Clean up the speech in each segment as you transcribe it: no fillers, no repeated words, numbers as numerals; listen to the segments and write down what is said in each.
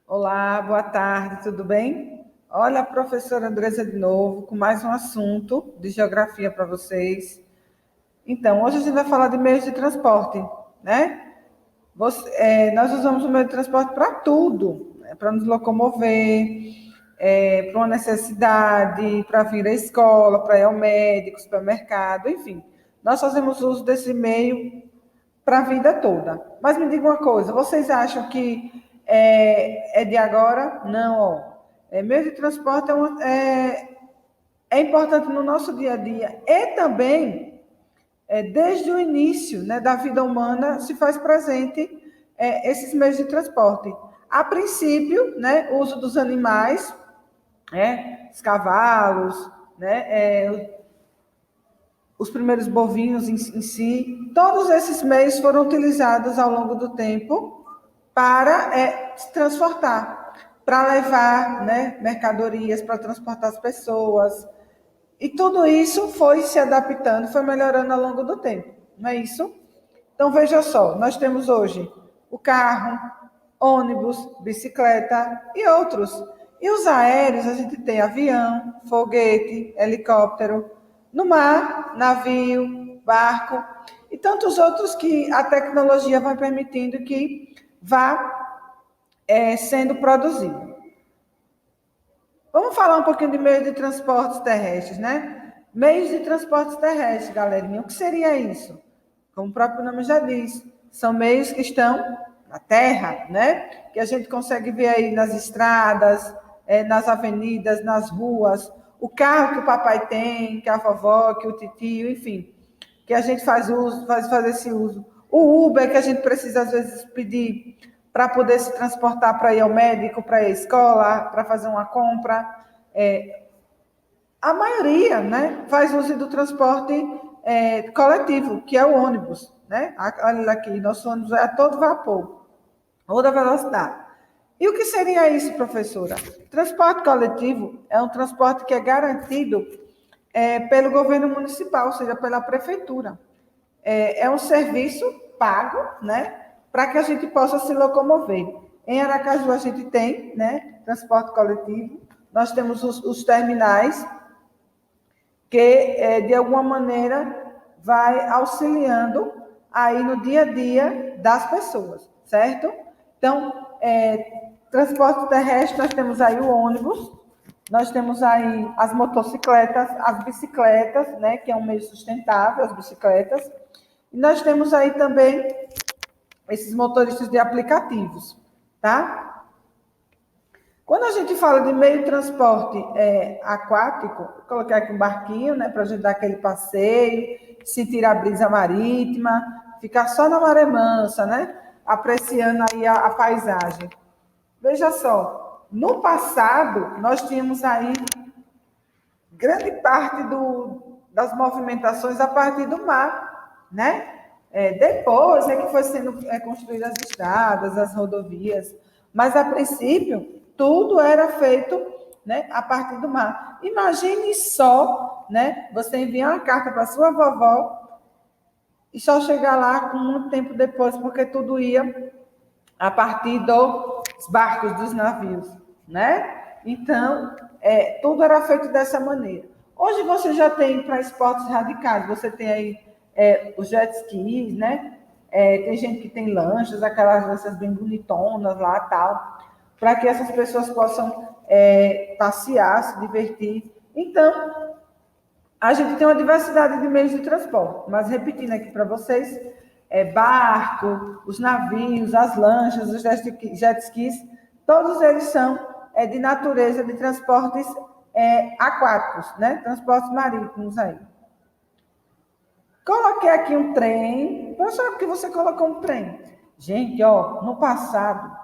Olá, boa tarde, tudo bem? Olha a professora Andresa de novo, com mais um assunto de geografia para vocês. Então, hoje a gente vai falar de meios de transporte, né? Nós usamos o meio de transporte para tudo, né? Para nos locomover, para uma necessidade, para vir à escola, para ir ao médico, supermercado, enfim. Nós fazemos uso desse meio para a vida toda. Mas me diga uma coisa, vocês acham que é de agora? Não, ó. Meio de transporte é importante no nosso dia a dia e também, desde o início, né, da vida humana, se faz presente esses meios de transporte. A princípio, né, o uso dos animais, os cavalos, os primeiros bovinos em si, todos esses meios foram utilizados ao longo do tempo para se transportar, para levar, né, mercadorias, para transportar as pessoas. E tudo isso foi se adaptando, foi melhorando ao longo do tempo, não é isso? Então, veja só, nós temos hoje o carro, ônibus, bicicleta e outros. E os aéreos, a gente tem avião, foguete, helicóptero, no mar, navio, barco e tantos outros que a tecnologia vai permitindo que vá sendo produzido. Vamos falar um pouquinho de meios de transportes terrestres, né? Meios de transportes terrestres, galerinha. O que seria isso? Como o próprio nome já diz, são meios que estão na terra, né? Que a gente consegue ver aí nas estradas, nas avenidas, nas ruas. O carro que o papai tem, que a vovó, que o titio, enfim, que a gente faz uso, faz esse uso. O Uber que a gente precisa às vezes pedir para poder se transportar para ir ao médico, para ir à escola, para fazer uma compra. A maioria, né, faz uso do transporte coletivo, que é o ônibus, né? Olha aqui, nosso ônibus é a todo vapor, toda velocidade. E o que seria isso, professora? Transporte coletivo é um transporte que é garantido pelo governo municipal, ou seja, pela prefeitura. É um serviço pago, né, para que a gente possa se locomover. Em Aracaju a gente tem, né, transporte coletivo, nós temos os terminais, que de alguma maneira vai auxiliando aí no dia a dia das pessoas, certo? Então, transporte terrestre, nós temos aí o ônibus, nós temos aí as motocicletas, as bicicletas, né, que é um meio sustentável, as bicicletas, e nós temos aí também esses motoristas de aplicativos, tá? Quando a gente fala de meio de transporte aquático, vou colocar aqui um barquinho, né, para a gente dar aquele passeio, sentir a brisa marítima, ficar só na maré mansa, né, apreciando aí a paisagem. Veja só, no passado, nós tínhamos aí grande parte das movimentações a partir do mar, né? Depois é que foi sendo construídas as estradas, as rodovias, mas a princípio tudo era feito, né, a partir do mar. Imagine só, né, você enviar uma carta para sua vovó e só chegar lá com muito tempo depois, porque tudo ia a partir dos barcos, dos navios, né? Então, tudo era feito dessa maneira. Hoje você já tem para esportes radicais, você tem aí os jet skis, né? Tem gente que tem lanchas, aquelas lanchas bem bonitonas lá tal, para que essas pessoas possam passear, se divertir. Então, a gente tem uma diversidade de meios de transporte, mas repetindo aqui para vocês, barco, os navios, as lanchas, os jet skis, todos eles são de natureza de transportes aquáticos, né? Transportes marítimos aí. Coloquei aqui um trem. Professor, por que você colocou um trem? Gente, ó, no passado,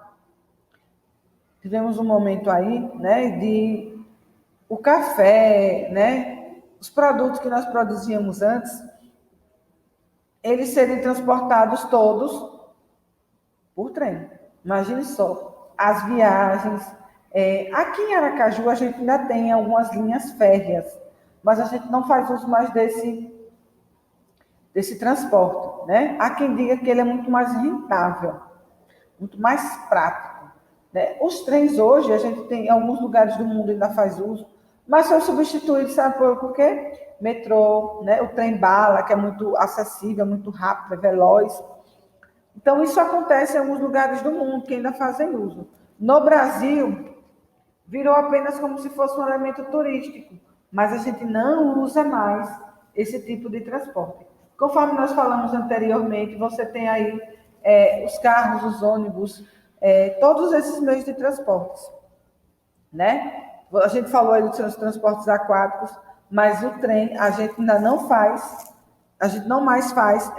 tivemos um momento aí, né, de o café, né, os produtos que nós produzíamos antes, eles serem transportados todos por trem. Imagine só, as viagens. Aqui em Aracaju, a gente ainda tem algumas linhas férreas, mas a gente não faz uso mais desse transporte, né? Há quem diga que ele é muito mais rentável, muito mais prático. né? Os trens hoje, a gente tem, em alguns lugares do mundo ainda faz uso, mas são substituídos, sabe por quê? Metrô, né? O trem-bala, que é muito acessível, muito rápido, é veloz. Então, isso acontece em alguns lugares do mundo que ainda fazem uso. No Brasil, virou apenas como se fosse um elemento turístico, mas a gente não usa mais esse tipo de transporte. Conforme nós falamos anteriormente, você tem aí os carros, os ônibus, todos esses meios de transporte, né? A gente falou aí dos transportes aquáticos, mas o trem a gente ainda não faz, a gente não mais faz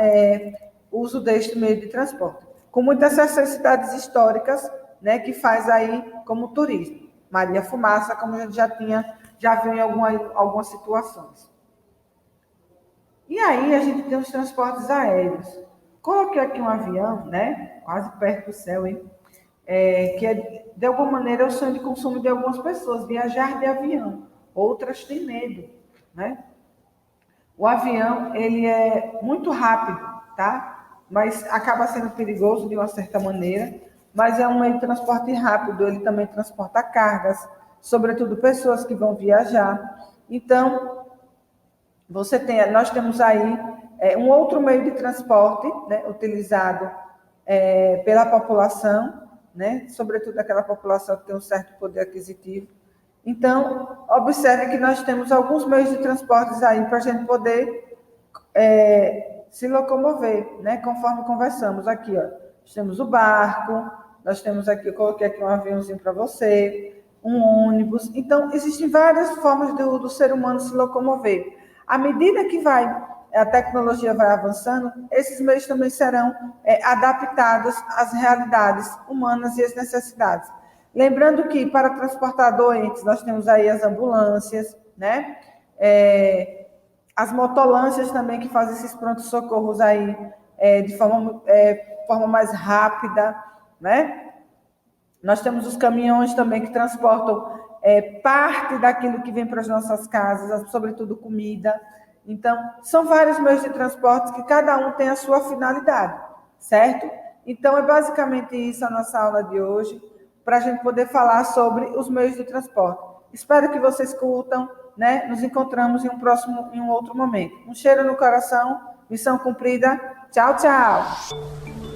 uso deste meio de transporte. Com muitas cidades históricas, né, que faz aí como turismo. Maria Fumaça, como a gente já viu em algumas situações. E aí a gente tem os transportes aéreos. Coloquei aqui um avião, né, quase perto do céu, hein? Que é, de alguma maneira, é o sonho de consumo de algumas pessoas, viajar de avião. Outras têm medo, né? O avião, ele é muito rápido, tá? Mas acaba sendo perigoso de uma certa maneira, mas é um meio de transporte rápido, ele também transporta cargas, sobretudo pessoas que vão viajar. Então, nós temos aí um outro meio de transporte, né, utilizado pela população, né, sobretudo aquela população que tem um certo poder aquisitivo. Então, observe que nós temos alguns meios de transportes aí para a gente poder se locomover, né, conforme conversamos aqui, ó. Nós temos o barco, nós temos aqui, eu coloquei aqui um aviãozinho para você, um ônibus. Então, existem várias formas do ser humano se locomover. À medida que a tecnologia vai avançando, esses meios também serão adaptados às realidades humanas e às necessidades. Lembrando que, para transportar doentes, nós temos aí as ambulâncias, né? As motolâncias também, que fazem esses prontos-socorros aí de forma mais rápida, né? Nós temos os caminhões também que transportam parte daquilo que vem para as nossas casas, sobretudo comida. Então, são vários meios de transporte que cada um tem a sua finalidade, certo? Então, é basicamente isso a nossa aula de hoje, para a gente poder falar sobre os meios de transporte. Espero que vocês curtam, né? Nos encontramos em um outro momento. Um cheiro no coração, missão cumprida. Tchau, tchau!